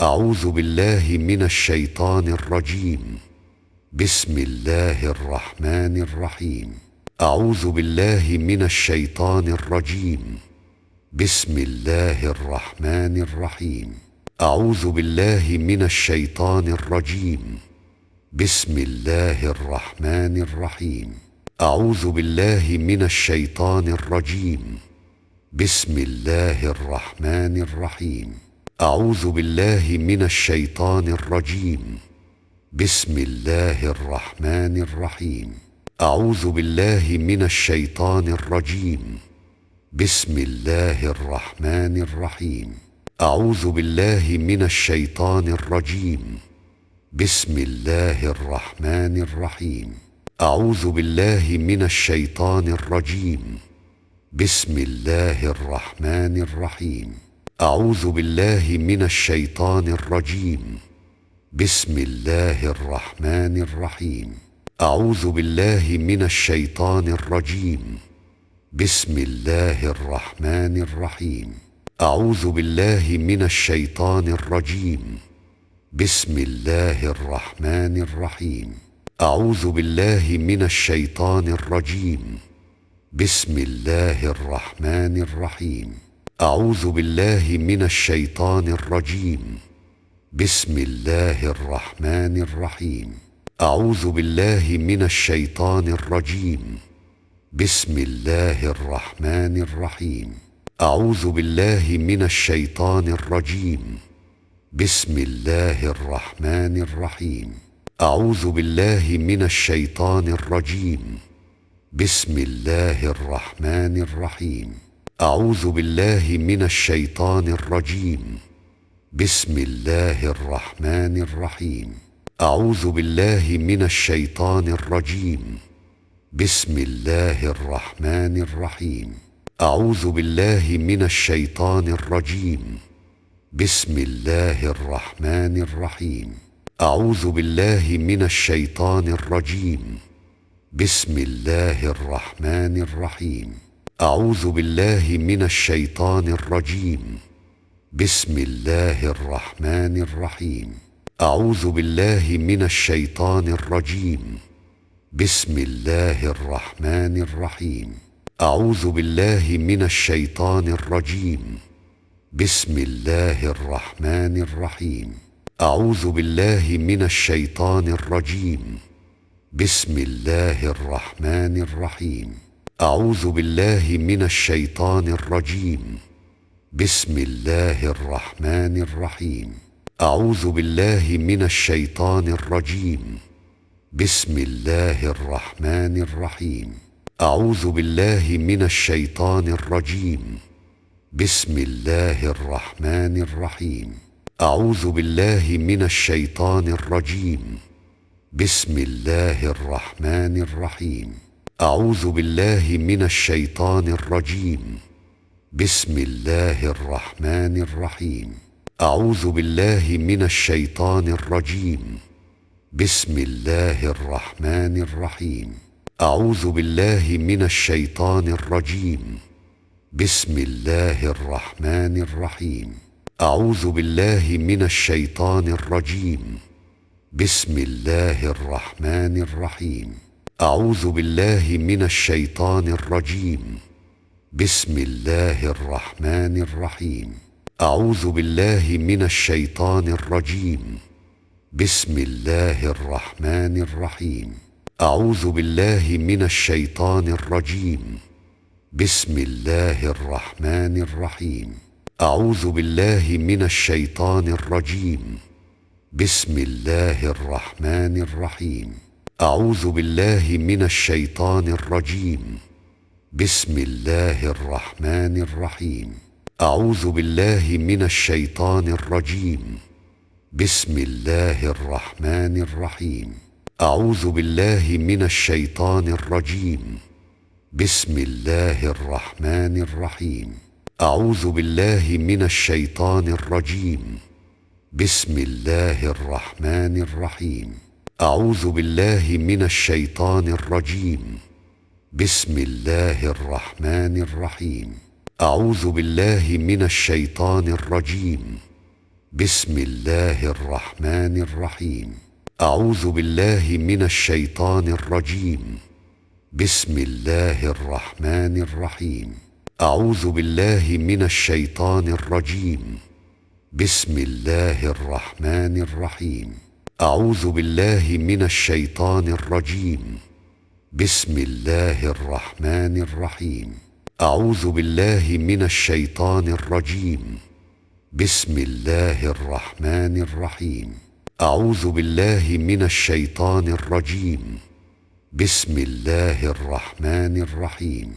أعوذ بالله من الشيطان الرجيم. بسم الله الرحمن الرحيم. أعوذ بالله من الشيطان الرجيم. بسم الله الرحمن الرحيم. أعوذ بالله من الشيطان الرجيم. بسم الله الرحمن الرحيم. أعوذ بالله من الشيطان الرجيم. بسم الله الرحمن الرحيم. أعوذ بالله من الشيطان الرجيم. بسم الله الرحمن الرحيم. أعوذ بالله من الشيطان الرجيم. بسم الله الرحمن الرحيم. أعوذ بالله من الشيطان الرجيم. بسم الله الرحمن الرحيم. أعوذ بالله من الشيطان الرجيم. بسم الله الرحمن الرحيم. أعوذ بالله من الشيطان الرجيم. بسم الله الرحمن الرحيم. أعوذ بالله من الشيطان الرجيم. بسم الله الرحمن الرحيم. أعوذ بالله من الشيطان الرجيم. بسم الله الرحمن الرحيم. أعوذ بالله من الشيطان الرجيم. بسم الله الرحمن الرحيم. أعوذ بالله من الشيطان الرجيم. بسم الله الرحمن الرحيم. أعوذ بالله من الشيطان الرجيم. بسم الله الرحمن الرحيم. أعوذ بالله من الشيطان الرجيم. بسم الله الرحمن الرحيم. أعوذ بالله من الشيطان الرجيم. بسم الله الرحمن الرحيم. أعوذ بالله من الشيطان الرجيم. بسم الله الرحمن الرحيم. أعوذ بالله من الشيطان الرجيم. بسم الله الرحمن الرحيم. أعوذ بالله من الشيطان الرجيم. بسم الله الرحمن الرحيم. أعوذ بالله من الشيطان الرجيم. بسم الله الرحمن الرحيم. أعوذ بالله من الشيطان الرجيم. بسم الله الرحمن الرحيم. أعوذ بالله من الشيطان الرجيم. بسم الله الرحمن الرحيم. أعوذ بالله من الشيطان الرجيم. بسم الله الرحمن الرحيم. أعوذ بالله من الشيطان الرجيم. بسم الله الرحمن الرحيم. أعوذ بالله من الشيطان الرجيم. بسم الله الرحمن الرحيم. أعوذ بالله من الشيطان الرجيم. بسم الله الرحمن الرحيم. أعوذ بالله من الشيطان الرجيم. بسم الله الرحمن الرحيم. أعوذ بالله من الشيطان الرجيم. بسم الله الرحمن الرحيم. أعوذ بالله من الشيطان الرجيم. بسم الله الرحمن الرحيم. أعوذ بالله من الشيطان الرجيم. بسم الله الرحمن الرحيم. أعوذ بالله من الشيطان الرجيم. بسم الله الرحمن الرحيم. أعوذ بالله من الشيطان الرجيم. بسم الله الرحمن الرحيم. أعوذ بالله من الشيطان الرجيم. بسم الله الرحمن الرحيم. أعوذ بالله من الشيطان الرجيم. بسم الله الرحمن الرحيم. أعوذ بالله من الشيطان الرجيم. بسم الله الرحمن الرحيم. أعوذ بالله من الشيطان الرجيم. بسم الله الرحمن الرحيم. أعوذ بالله من الشيطان الرجيم. بسم الله الرحمن الرحيم. أعوذ بالله من الشيطان الرجيم. بسم الله الرحمن الرحيم. أعوذ بالله من الشيطان الرجيم. بسم الله الرحمن الرحيم. أعوذ بالله من الشيطان الرجيم. بسم الله الرحمن الرحيم. أعوذ بالله من الشيطان الرجيم. بسم الله الرحمن الرحيم. أعوذ بالله من الشيطان الرجيم. بسم الله الرحمن الرحيم. أعوذ بالله من الشيطان الرجيم. بسم الله الرحمن الرحيم. أعوذ بالله من الشيطان الرجيم. بسم الله الرحمن الرحيم. أعوذ بالله من الشيطان الرجيم. بسم الله الرحمن الرحيم. أعوذ بالله من الشيطان الرجيم. بسم الله الرحمن الرحيم. أعوذ بالله من الشيطان الرجيم. بسم الله الرحمن الرحيم.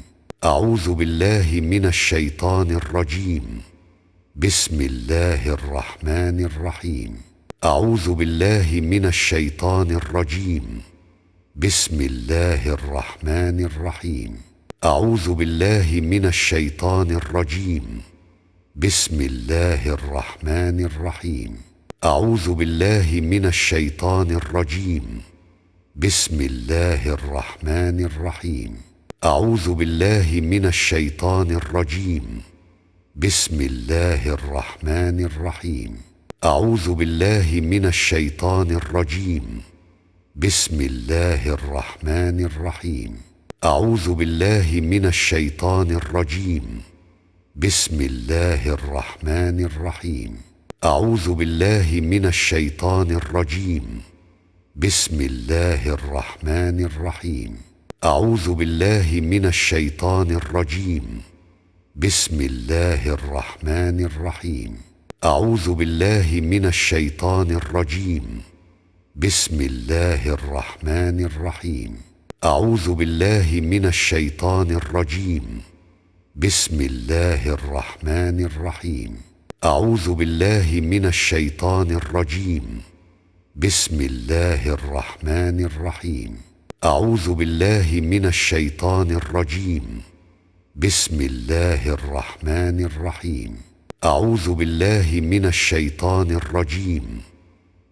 أعوذ بالله من الشيطان الرجيم. بسم الله الرحمن الرحيم. أعوذ بالله من الشيطان الرجيم. بسم الله الرحمن الرحيم. أعوذ بالله من الشيطان الرجيم. بسم الله الرحمن الرحيم. أعوذ بالله من الشيطان الرجيم. بسم الله الرحمن الرحيم. أعوذ بالله من الشيطان الرجيم. بسم الله الرحمن الرحيم. أعوذ بالله من الشيطان الرجيم. بسم الله الرحمن الرحيم. أعوذ بالله من الشيطان الرجيم. بسم الله الرحمن الرحيم. أعوذ بالله من الشيطان الرجيم. بسم الله الرحمن الرحيم. أعوذ بالله من الشيطان الرجيم. بسم الله الرحمن الرحيم. أعوذ بالله من الشيطان الرجيم. بسم الله الرحمن الرحيم. أعوذ بالله من الشيطان الرجيم. بسم الله الرحمن الرحيم. أعوذ بالله من الشيطان الرجيم. بسم الله الرحمن الرحيم. أعوذ بالله من الشيطان الرجيم. بسم الله الرحمن الرحيم. أعوذ بالله من الشيطان الرجيم.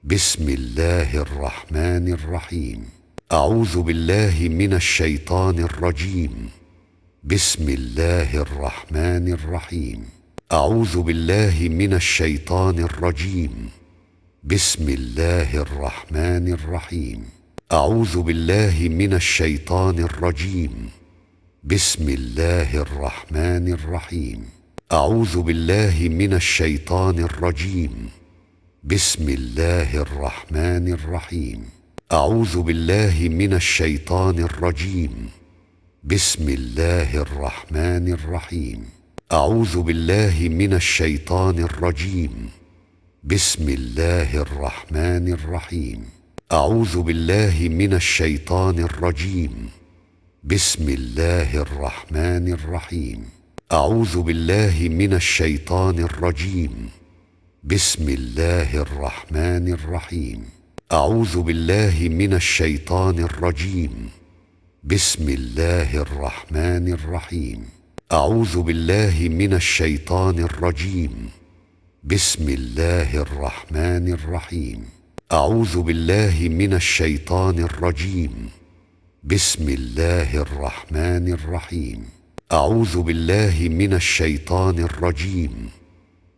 بسم الله الرحمن الرحيم. أعوذ بالله من الشيطان الرجيم. بسم الله الرحمن الرحيم. أعوذ بالله من الشيطان الرجيم. بسم الله الرحمن الرحيم. أعوذ بالله من الشيطان الرجيم. بسم الله الرحمن الرحيم. أعوذ بالله من الشيطان الرجيم. بسم الله الرحمن الرحيم. أعوذ بالله من الشيطان الرجيم. بسم الله الرحمن الرحيم. أعوذ بالله من الشيطان الرجيم. بسم الله الرحمن الرحيم. أعوذ بالله من الشيطان الرجيم. بسم الله الرحمن الرحيم. أعوذ بالله من الشيطان الرجيم. بسم الله الرحمن الرحيم. أعوذ بالله من الشيطان الرجيم. بسم الله الرحمن الرحيم. أعوذ بالله من الشيطان الرجيم. بسم الله الرحمن الرحيم. أعوذ بالله من الشيطان الرجيم. بسم الله الرحمن الرحيم. أعوذ بالله من الشيطان الرجيم.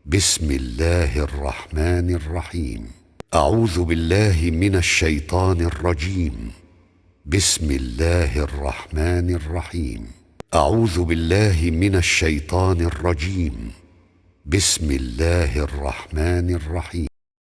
بسم الله الرحمن الرحيم. أعوذ بالله من الشيطان الرجيم. بسم الله الرحمن الرحيم. أعوذ بالله من الشيطان الرجيم. بسم الله الرحمن الرحيم.